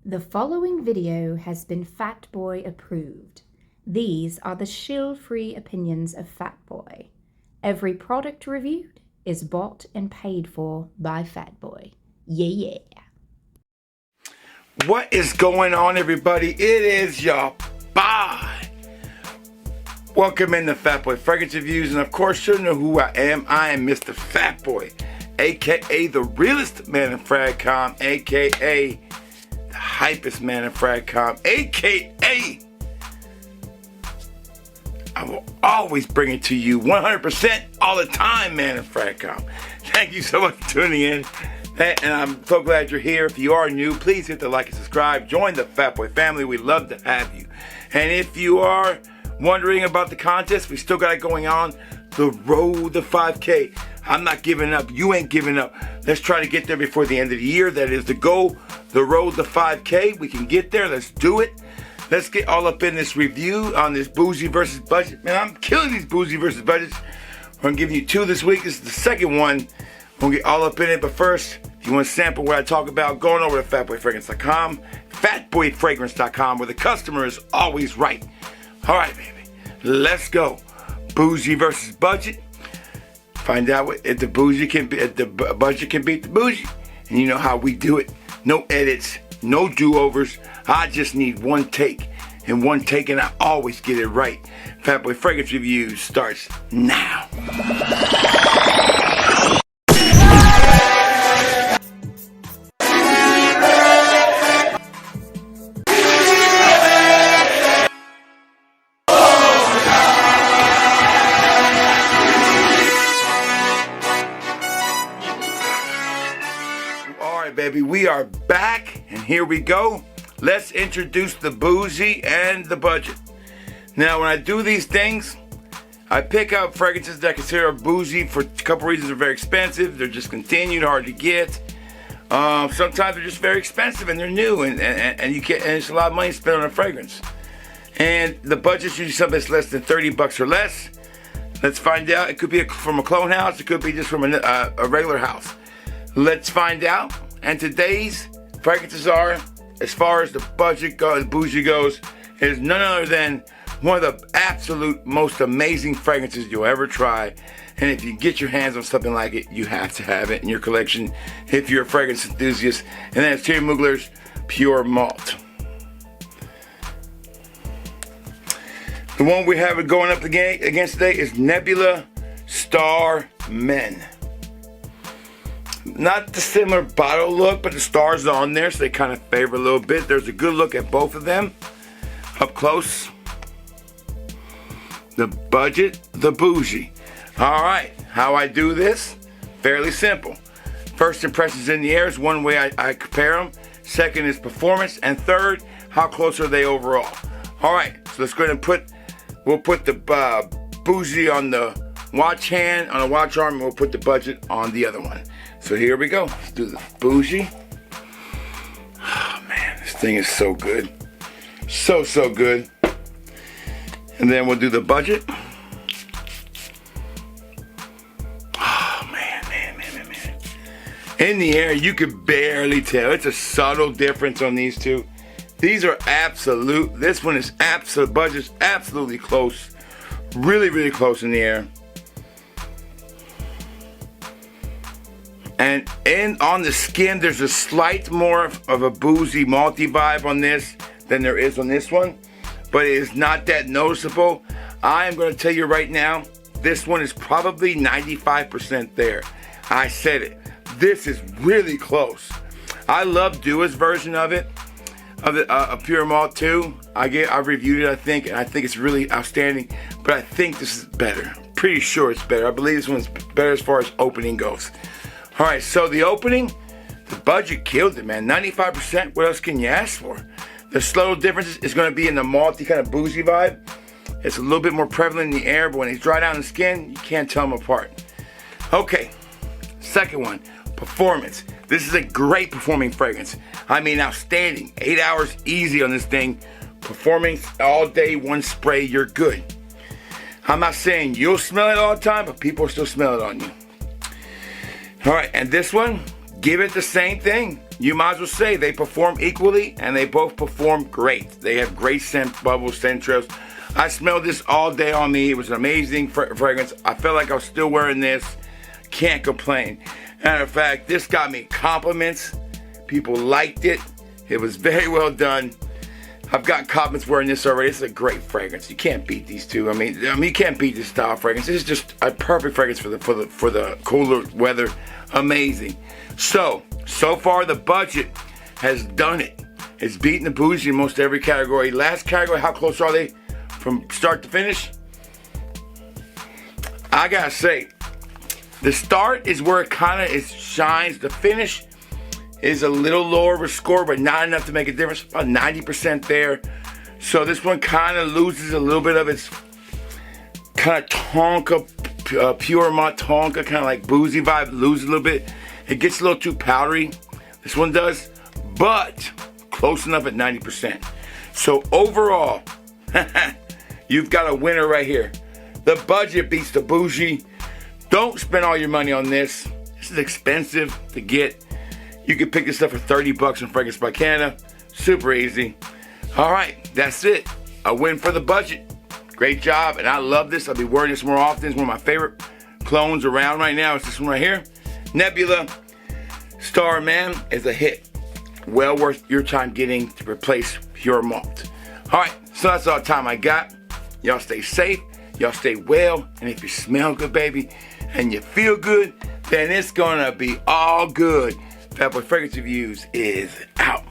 The following video has been Fatboy approved. These are the shill-free opinions of Fatboy. Every product reviewed is bought and paid for by Fatboy. Yeah. What is going on, everybody? It is your boy. Welcome into Fatboy Fragrance Reviews, and of course you know who I am. I am Mr. Fatboy, aka the realest man in Fragcom, aka the hypest man in Fragcom, aka I will always bring it to you 100% all the time, man in Fragcom. Thank you so much for tuning in. And I'm so glad you're here. If you are new, please hit the like and subscribe. Join the Fatboy family. We'd love to have you. And if you are wondering about the contest, we still got it going on. The road to 5K. I'm not giving up. You ain't giving up. Let's try to get there before the end of the year. That is the goal. The road to 5K. We can get there. Let's do it. Let's get all up in this review on this Bougie versus Budget. Man, I'm killing these Bougie versus Budgets. I'm giving you two this week. This is the second one. We'll get all up in it. But first, if you want to sample what I talk about, going over to fatboyfragrance.com, fatboyfragrance.com, where the customer is always right. All right, baby. Let's go. Bougie versus Budget. Find out if the Bougie can be, if the Budget can beat the Bougie. And you know how we do it. No edits, no do-overs. I just need one take. And one take, and I always get it right. Fatboy Fragrance Reviews starts now. Baby, we are back, and here we go. Let's introduce the Bougie and the Budget. Now, when I do these things, I pick out fragrances that I consider bougie for a couple reasons. They're very expensive, they're discontinued, hard to get. Sometimes they're just very expensive and they're new, and you can't, and it's a lot of money spent on a fragrance. And the budget's usually something that's less than $30 or less. Let's find out. It could be from a clone house, it could be just from a regular house. Let's find out. And today's fragrances are, as far as the budget goes, Bougie goes, is none other than one of the absolute most amazing fragrances you'll ever try. And if you get your hands on something like it, you have to have it in your collection if you're a fragrance enthusiast. And then it's Mugler's Pure Malt. The one we have going up against today is Nebula Star Men. Not the similar bottle look, but the stars are on there, so they kind of favor a little bit. There's a good look at both of them up close. The Budget, the Bougie. All right, how I do this? Fairly simple. First impressions in the air is one way I compare them. Second is performance, and third, how close are they overall? All right, so let's go ahead and we'll put the Bougie on the watch hand, on the watch arm, and we'll put the Budget on the other one. So here we go. Let's do the Bougie. Oh man, this thing is so good. So good. And then we'll do the Budget. Oh man. In the air, you could barely tell. It's a subtle difference on these two. These are absolute. This one is absolute. Budget's absolutely close. Really close in the air. And on the skin, there's a slight more of a boozy, malty vibe on this than there is on this one. But it is not that noticeable. I am going to tell you right now, this one is probably 95% there. I said it. This is really close. I love Dua's version of it, of Pure Malt too. I've reviewed it, I think, and I think it's really outstanding. But I think this is better. Pretty sure it's better. I believe this one's better as far as opening goes. All right, so the opening, the Budget killed it, man. 95%, what else can you ask for? The subtle difference is going to be in the malty kind of bougie vibe. It's a little bit more prevalent in the air, but when it's dry down the skin, you can't tell them apart. Okay, second one, performance. This is a great performing fragrance. I mean, outstanding. 8 hours easy on this thing. Performing all day, one spray, you're good. I'm not saying you'll smell it all the time, but people still smell it on you. All right, and this one, give it the same thing. you might as well say they perform equally, and they both perform great. They have great scent bubbles, scent trails. I smelled this all day on me. It was an amazing fragrance. I felt like I was still wearing this. Can't complain. Matter of fact, this got me compliments. People liked it. It was very well done. I've gotten compliments wearing this already. It's a great fragrance. You can't beat these two. I mean, you can't beat this style fragrance. This is just a perfect fragrance for the cooler weather. Amazing. So far the budget has done it. It's beaten the Bougie in most every category. Last category, how close are they from start to finish? I gotta say, the start is where it kind of shines. The finish is a little lower of a score, but not enough to make a difference. About 90% there. So this one kind of loses a little bit of its kind of tonka, pure malt tonka, kind of like boozy vibe. Loses a little bit. It gets a little too powdery. This one does, but close enough at 90%. So overall, you've got a winner right here. The budget beats the Bougie. Don't spend all your money on this. This is expensive to get. You can pick this up for $30 from Fragrance by Canada. Super easy. All right, that's it. A win for the budget. Great job, and I love this. I'll be wearing this more often. It's one of my favorite clones around right now. It's this one right here. Nebula Star Man is a hit. Well worth your time getting to replace Pure Malt. All right, so that's all the time I got. Y'all stay safe. Y'all stay well. And if you smell good, baby, and you feel good, then it's gonna be all good. Fatboy Fragrance Reviews is out.